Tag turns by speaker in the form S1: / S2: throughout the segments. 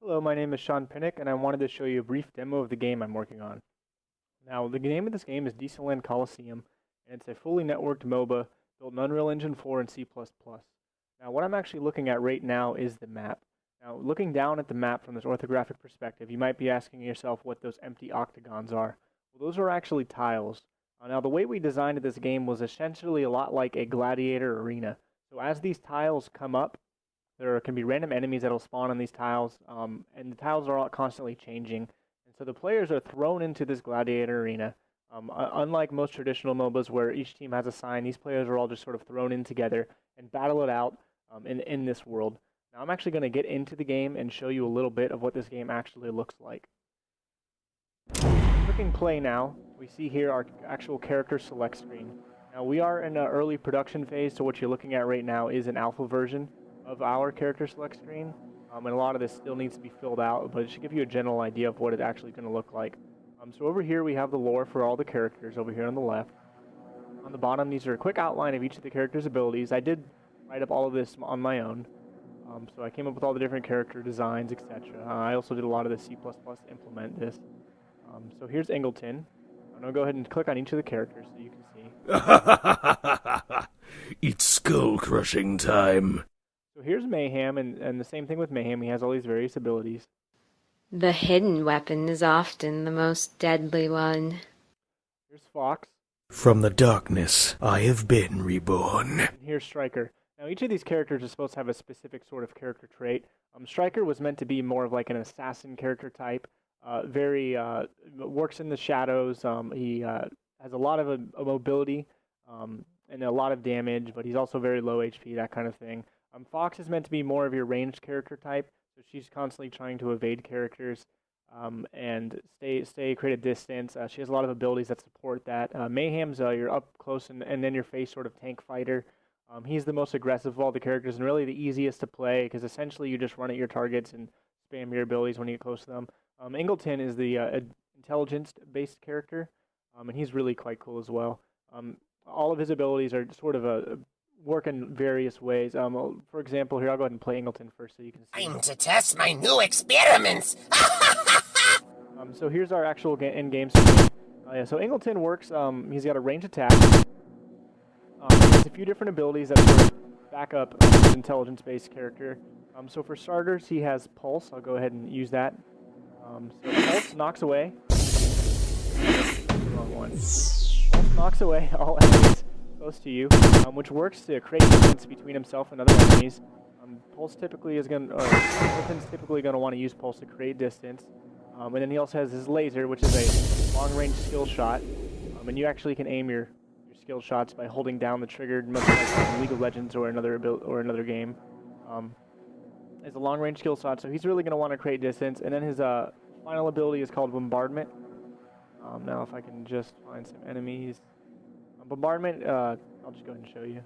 S1: Hello, my name is Sean Pinnock, and I wanted to show you a brief demo of the game I'm working on. Now, the name of this game is Dieseland Coliseum, and it's a fully networked MOBA built in Unreal Engine 4 and C++. Now, what I'm actually looking at right now is the map. Now, looking down at the map from this orthographic perspective, you might be asking yourself what those empty octagons are. Well, those are actually tiles. Now, the way we designed this game was essentially a lot like a gladiator arena. So as these tiles come up, there can be random enemies that will spawn on these tiles, and the tiles are all constantly changing. And so the players are thrown into this gladiator arena. Unlike most traditional MOBAs where each team has a sign, these players are all just sort of thrown in together and battle it out in this world. Now I'm actually going to get into the game and show you a little bit of what this game actually looks like. Clicking play now, we see here our actual character select screen. Now we are in an early production phase, so what you're looking at right now is an alpha version of our character select screen, and a lot of this still needs to be filled out, but it should give you a general idea of what it's actually going to look like. So over here we have the lore for all the characters over here on the left. On the bottom, these are a quick outline of each of the characters' abilities. I did write up all of this on my own, so I came up with all the different character designs, etc. I also did a lot of the C++ to implement this. So here's Ingleton. I'm going to go ahead and click on each of the characters so you can see.
S2: It's skull-crushing time.
S1: So here's Mayhem, and the same thing with Mayhem. He has all these various abilities.
S3: The hidden weapon is often the most deadly one.
S1: Here's Fox.
S2: From the darkness, I have been reborn.
S1: And here's Striker. Now, each of these characters is supposed to have a specific sort of character trait. Striker was meant to be more of like an assassin character type. Works in the shadows. He has a lot of mobility and a lot of damage, but he's also very low HP, that kind of thing. Fox is meant to be more of your ranged character type, so she's constantly trying to evade characters and create a distance. She has a lot of abilities that support that. Mayhem's your up close and then your face sort of tank fighter. He's the most aggressive of all the characters and really the easiest to play because essentially you just run at your targets and spam your abilities when you get close to them. Ingleton is the intelligence-based character, and he's really quite cool as well. All of his abilities are sort of work in various ways. For example, here, I'll go ahead and play Ingleton first so you can see.
S4: Time to test my new experiments!
S1: So here's our actual in-game screen. So Ingleton works, he's got a range attack. He has a few different abilities that sort of back up his intelligence-based character. So for starters, he has Pulse. I'll go ahead and use that. So Pulse knocks away. Wrong one. Pulse knocks away all enemies close to you, which works to create distance between himself and other enemies. Ingleton's typically going to want to use Pulse to create distance. And then he also has his laser, which is a long-range skill shot. And you actually can aim your skill shots by holding down the trigger, much like League of Legends or another game. It's a long-range skill shot, so he's really going to want to create distance. And then his final ability is called Bombardment. Now, if I can just find some enemies. Bombardment, I'll just go ahead and show you.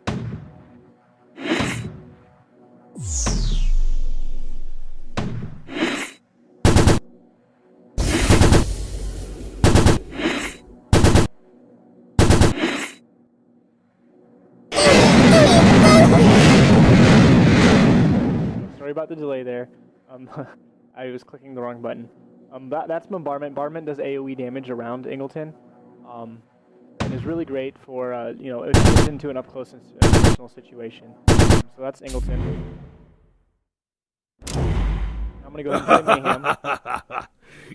S1: Sorry about the delay there. I was clicking the wrong button. That's Bombardment. Bombardment does AoE damage around Ingleton. And is really great for, if you get into an up-close and personal situation. So that's Ingleton. I'm going to go ahead and play Mayhem.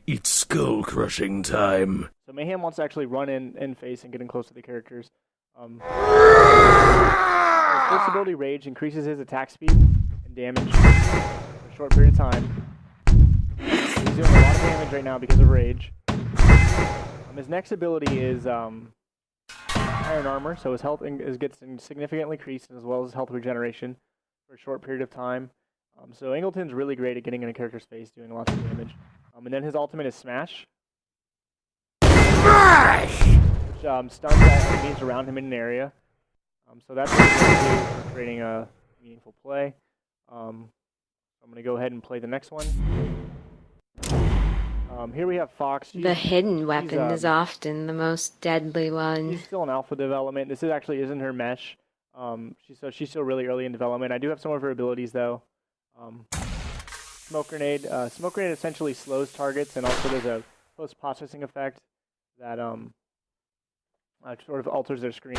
S2: It's skull-crushing time.
S1: So Mayhem wants to actually run in face and get in close to the characters. His first ability, Rage, increases his attack speed and damage for a short period of time. He's doing a lot of damage right now because of Rage. His next ability is Iron Armor, so his health gets significantly increased as well as his health regeneration for a short period of time. So Ingleton's really great at getting in a character's face, doing lots of damage. And then his ultimate is Smash. Which stuns all enemies around him in an area. So that's what he's going to do for creating a meaningful play. I'm going to go ahead and play the next one. Here we have Fox.
S3: The hidden weapon is often the most deadly one.
S1: She's still in alpha development. This actually isn't her mesh. She's still really early in development. I do have some of her abilities though. smoke grenade. Smoke grenade essentially slows targets, and also there's a post-processing effect that sort of alters their screen.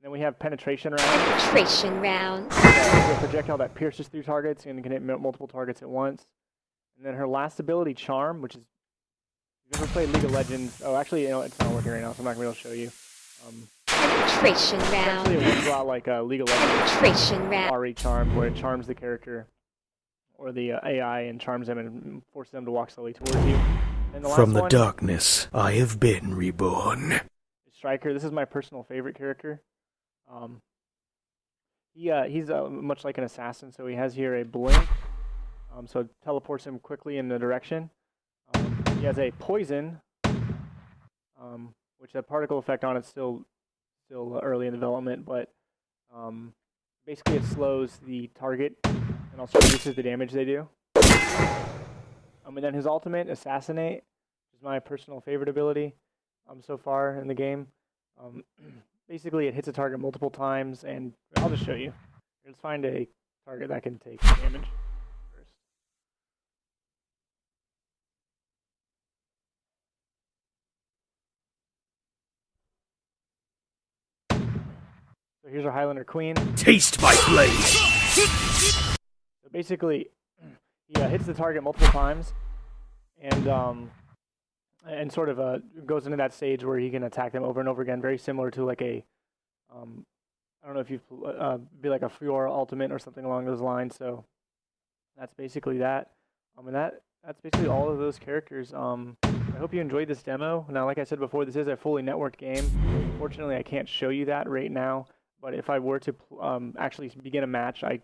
S1: Then we have penetration round.
S3: Penetration round.
S1: A projectile that pierces through targets and can hit multiple targets at once. And then her last ability, charm, which is, if you've ever played League of Legends. Oh, actually, it's not working right now, so I'm not going to be able to show you.
S3: Penetration round.
S1: Actually, it works a lot like League of Legends.
S3: Penetration round.
S1: RE charm, where it charms the character or the AI and charms them and forces them to walk slowly towards you. And the last
S2: From the
S1: one,
S2: darkness, I have been reborn.
S1: Striker. This is my personal favorite character. He's much like an assassin, so he has here a blink, so it teleports him quickly in the direction. He has a poison, which the particle effect on it's still early in development, but basically it slows the target and also reduces the damage they do. And then his ultimate, Assassinate, is my personal favorite ability so far in the game. Basically, it hits a target multiple times, and I'll just show you. Let's find a target that can take damage first. So here's our Highlander Queen.
S2: Taste my blade!
S1: So basically, he hits the target multiple times, and sort of goes into that stage where he can attack them over and over again, very similar to like a, I don't know if you've be like a Fiora ultimate or something along those lines. So that's basically that. And that's basically all of those characters. I hope you enjoyed this demo. Now, like I said before, this is a fully networked game. Unfortunately, I can't show you that right now. But if I were to actually begin a match, I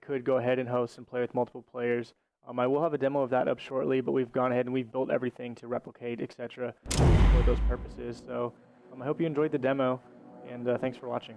S1: could go ahead and host and play with multiple players. I will have a demo of that up shortly, but we've gone ahead and we've built everything to replicate, etc. for those purposes. So I hope you enjoyed the demo, and thanks for watching.